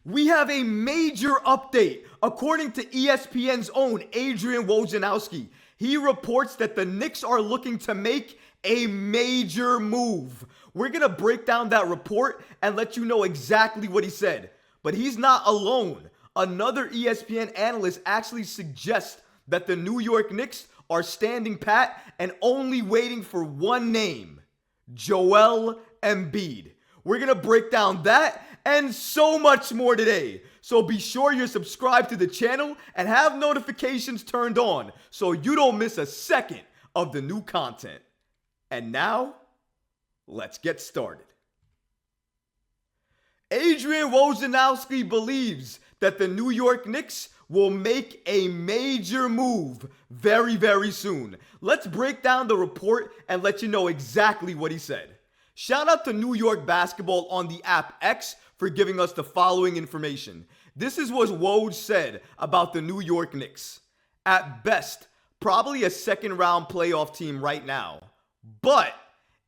We have a major update. According to ESPN's own Adrian Wojnarowski, he reports that the Knicks are looking to make a major move. We're going to break down that report and let you know exactly what he said. But he's not alone. Another ESPN analyst actually suggests that the New York Knicks are standing pat and only waiting for one name: Joel Embiid. We're going to break down that and so much more today. So be sure you're subscribed to the channel and have notifications turned on so you don't miss a second of the new content. And now, let's get started. Adrian Wojnarowski believes that the New York Knicks will make a major move very, very soon. Let's break down the report and let you know exactly what he said. Shout out to New York Basketball on the app X for giving us the following information. This is what Woj said about the New York Knicks. At best, probably a second round playoff team right now, but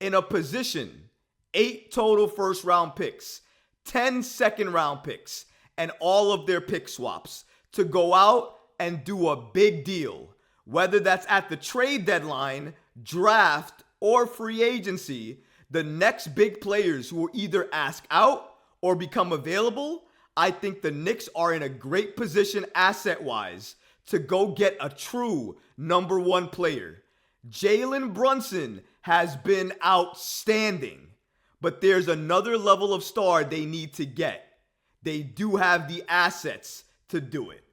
in a position, 8 total first round picks, 10 second round picks, and all of their pick swaps to go out and do a big deal. Whether that's at the trade deadline, draft, or free agency, the next big players who will either ask out or become available, I think the Knicks are in a great position asset-wise to go get a true number one player. Jalen Brunson has been outstanding, but there's another level of star they need to get. They do have the assets to do it.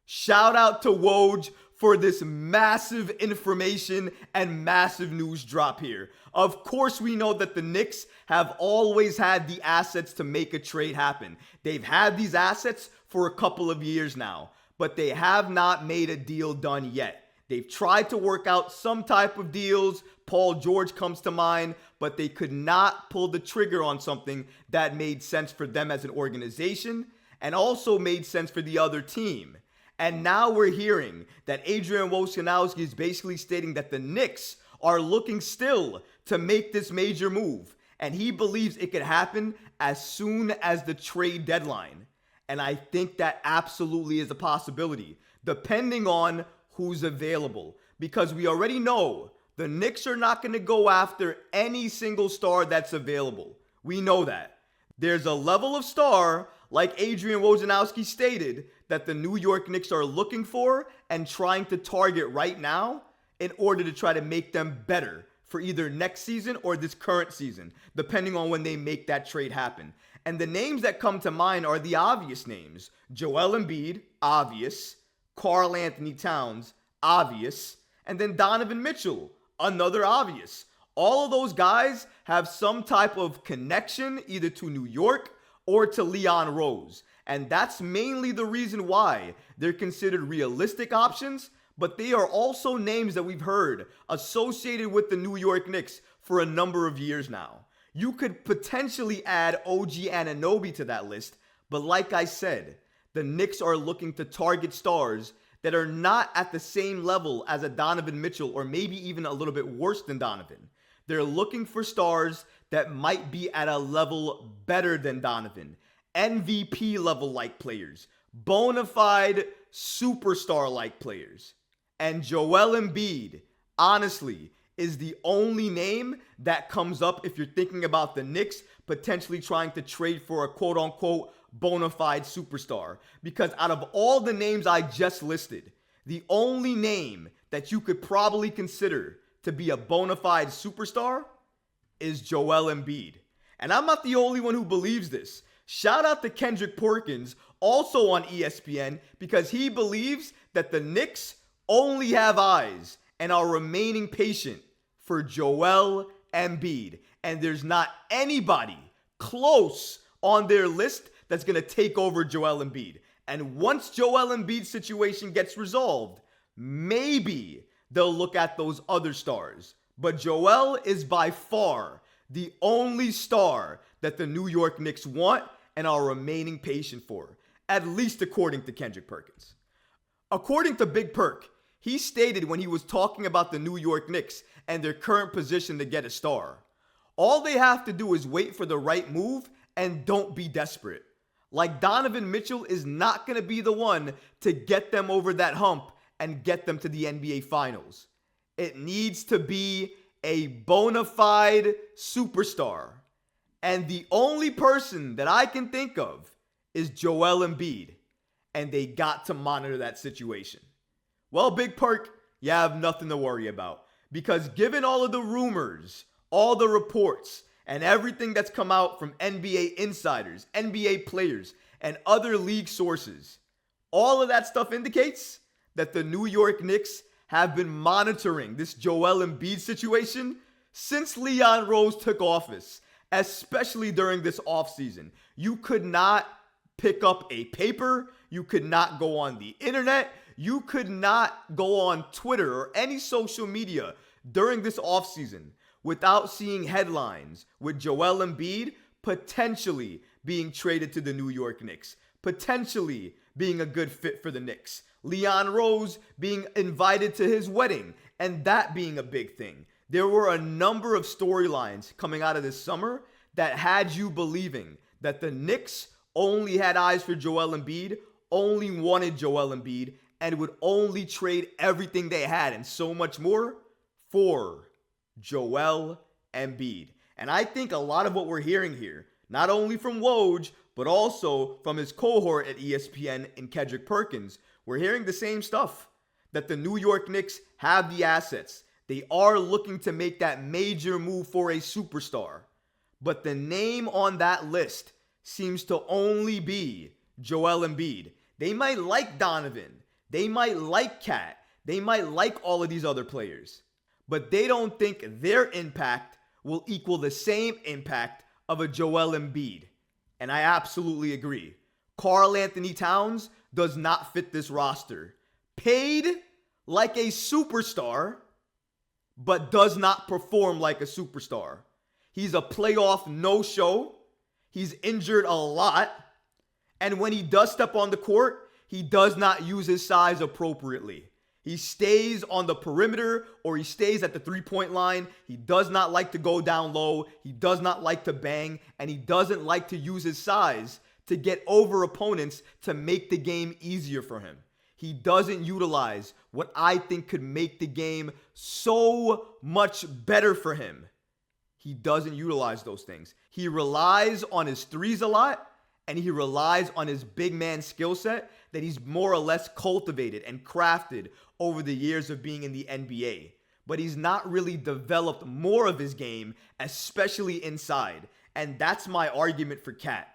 Shout out to Woj for this massive information and massive news drop here. Of course, we know that the Knicks have always had the assets to make a trade happen. They've had these assets for a couple of years now, but they have not made a deal done yet. They've tried to work out some type of deals. Paul George comes to mind, but they could not pull the trigger on something that made sense for them as an organization and also made sense for the other team. And now we're hearing that Adrian Wojnarowski is basically stating that the Knicks are looking still to make this major move. And he believes it could happen as soon as the trade deadline. And I think that absolutely is a possibility, depending on who's available. Because we already know the Knicks are not going to go after any single star that's available. We know that. There's a level of star, like Adrian Wojnarowski stated, that the New York Knicks are looking for and trying to target right now in order to try to make them better for either next season or this current season, depending on when they make that trade happen. And the names that come to mind are the obvious names. Joel Embiid, obvious. Karl Anthony Towns, obvious. And then Donovan Mitchell, another obvious. All of those guys have some type of connection either to New York or to Leon Rose. And that's mainly the reason why they're considered realistic options, but they are also names that we've heard associated with the New York Knicks for a number of years now. You could potentially add OG Anunoby to that list, but like I said, the Knicks are looking to target stars that are not at the same level as a Donovan Mitchell or maybe even a little bit worse than Donovan. They're looking for stars that might be at a level better than Donovan. MVP level like players, bona fide superstar like players. And Joel Embiid, honestly, is the only name that comes up if you're thinking about the Knicks potentially trying to trade for a quote unquote bona fide superstar. Because out of all the names I just listed, the only name that you could probably consider to be a bona fide superstar is Joel Embiid. And I'm not the only one who believes this. Shout out to Kendrick Perkins, also on ESPN, because he believes that the Knicks only have eyes and are remaining patient for Joel Embiid. And there's not anybody close on their list that's going to take over Joel Embiid. And once Joel Embiid's situation gets resolved, maybe they'll look at those other stars. But Joel is by far the only star that the New York Knicks want and are remaining patient for, at least according to Kendrick Perkins. According to Big Perk, he stated when he was talking about the New York Knicks and their current position to get a star, all they have to do is wait for the right move and don't be desperate. Like Donovan Mitchell is not going to be the one to get them over that hump and get them to the NBA Finals. It needs to be a bona fide superstar. And the only person that I can think of is Joel Embiid. And they got to monitor that situation. Well, Big Perk, you have nothing to worry about. Because given all of the rumors, all the reports, and everything that's come out from NBA insiders, NBA players, and other league sources, all of that stuff indicates that the New York Knicks have been monitoring this Joel Embiid situation since Leon Rose took office, especially during this offseason. You could not pick up a paper. You could not go on the internet. You could not go on Twitter or any social media during this offseason without seeing headlines with Joel Embiid potentially being traded to the New York Knicks, potentially being a good fit for the Knicks, Leon Rose being invited to his wedding, and that being a big thing. There were a number of storylines coming out of this summer that had you believing that the Knicks only had eyes for Joel Embiid, only wanted Joel Embiid, and would only trade everything they had and so much more for Joel Embiid. And I think a lot of what we're hearing here, not only from Woj, but also from his cohort at ESPN in Kendrick Perkins, we're hearing the same stuff. That the New York Knicks have the assets. They are looking to make that major move for a superstar. But the name on that list seems to only be Joel Embiid. They might like Donovan. They might like Cat. They might like all of these other players. But they don't think their impact will equal the same impact of a Joel Embiid. And I absolutely agree. Karl Anthony Towns does not fit this roster. Paid like a superstar, but does not perform like a superstar. He's a playoff no-show. He's injured a lot. And when he does step on the court, he does not use his size appropriately. He stays on the perimeter or he stays at the three-point line. He does not like to go down low. He does not like to bang. And he doesn't like to use his size to get over opponents to make the game easier for him. He doesn't utilize what I think could make the game so much better for him. He doesn't utilize those things. He relies on his threes a lot, and he relies on his big man skill set that he's more or less cultivated and crafted over the years of being in the NBA. But he's not really developed more of his game, especially inside. And that's my argument for Cat.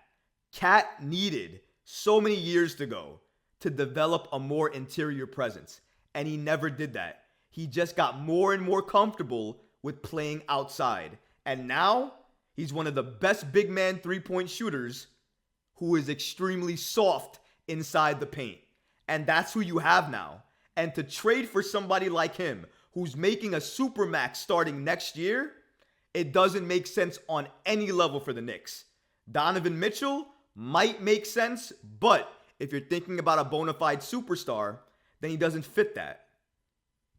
Cat needed so many years to go to develop a more interior presence. And he never did that. He just got more and more comfortable with playing outside. And now he's one of the best big man three-point shooters who is extremely soft inside the paint. And that's who you have now. And to trade for somebody like him, who's making a supermax starting next year, it doesn't make sense on any level for the Knicks. Donovan Mitchell might make sense, but if you're thinking about a bona fide superstar, then he doesn't fit that.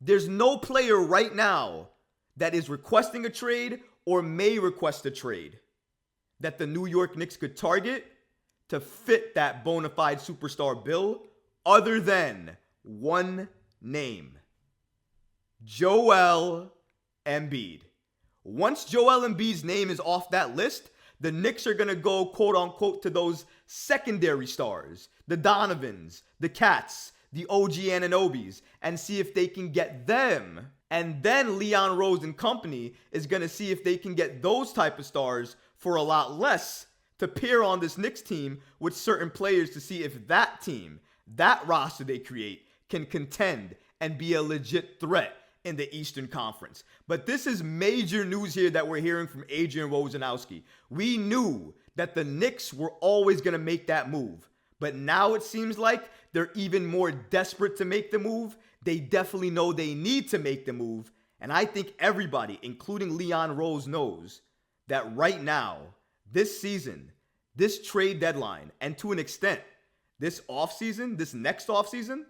There's no player right now that is requesting a trade or may request a trade that the New York Knicks could target to fit that bona fide superstar bill other than one name: Joel Embiid. Once Joel Embiid's name is off that list, the Knicks are going to go, quote unquote, to those secondary stars, the Donovans, the Cats, the OG Ananobis, and see if they can get them. And then Leon Rose and company is going to see if they can get those type of stars for a lot less to pair on this Knicks team with certain players to see if that team, that roster they create, can contend and be a legit threat in the Eastern Conference. But this is major news here that we're hearing from Adrian Wojnarowski. We knew that the Knicks were always going to make that move. But now it seems like they're even more desperate to make the move. They definitely know they need to make the move. And I think everybody, including Leon Rose, knows that right now, this season, this trade deadline, and to an extent, this offseason, this next offseason,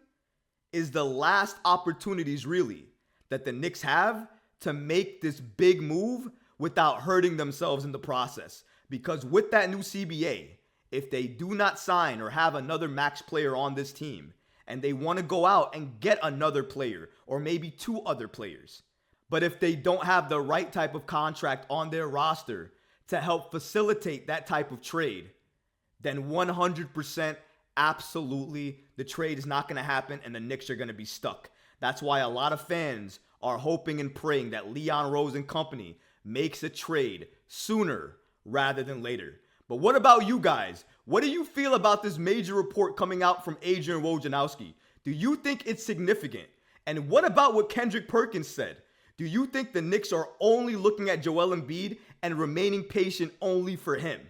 is the last opportunities really that the Knicks have to make this big move without hurting themselves in the process. Because with that new CBA, if they do not sign or have another max player on this team, and they want to go out and get another player or maybe two other players, but if they don't have the right type of contract on their roster to help facilitate that type of trade, then 100% absolutely the trade is not going to happen and the Knicks are going to be stuck. That's why a lot of fans are hoping and praying that Leon Rose and company makes a trade sooner rather than later. But what about you guys? What do you feel about this major report coming out from Adrian Wojnarowski? Do you think it's significant? And what about what Kendrick Perkins said? Do you think the Knicks are only looking at Joel Embiid and remaining patient only for him?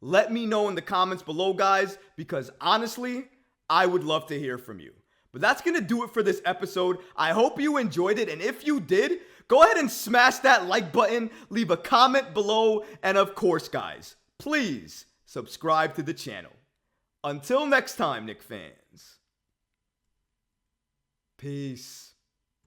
Let me know in the comments below, guys, because honestly, I would love to hear from you. But that's going to do it for this episode. I hope you enjoyed it, and if you did, go ahead and smash that like button, leave a comment below, and of course, guys, please subscribe to the channel. Until next time, Knicks fans. Peace.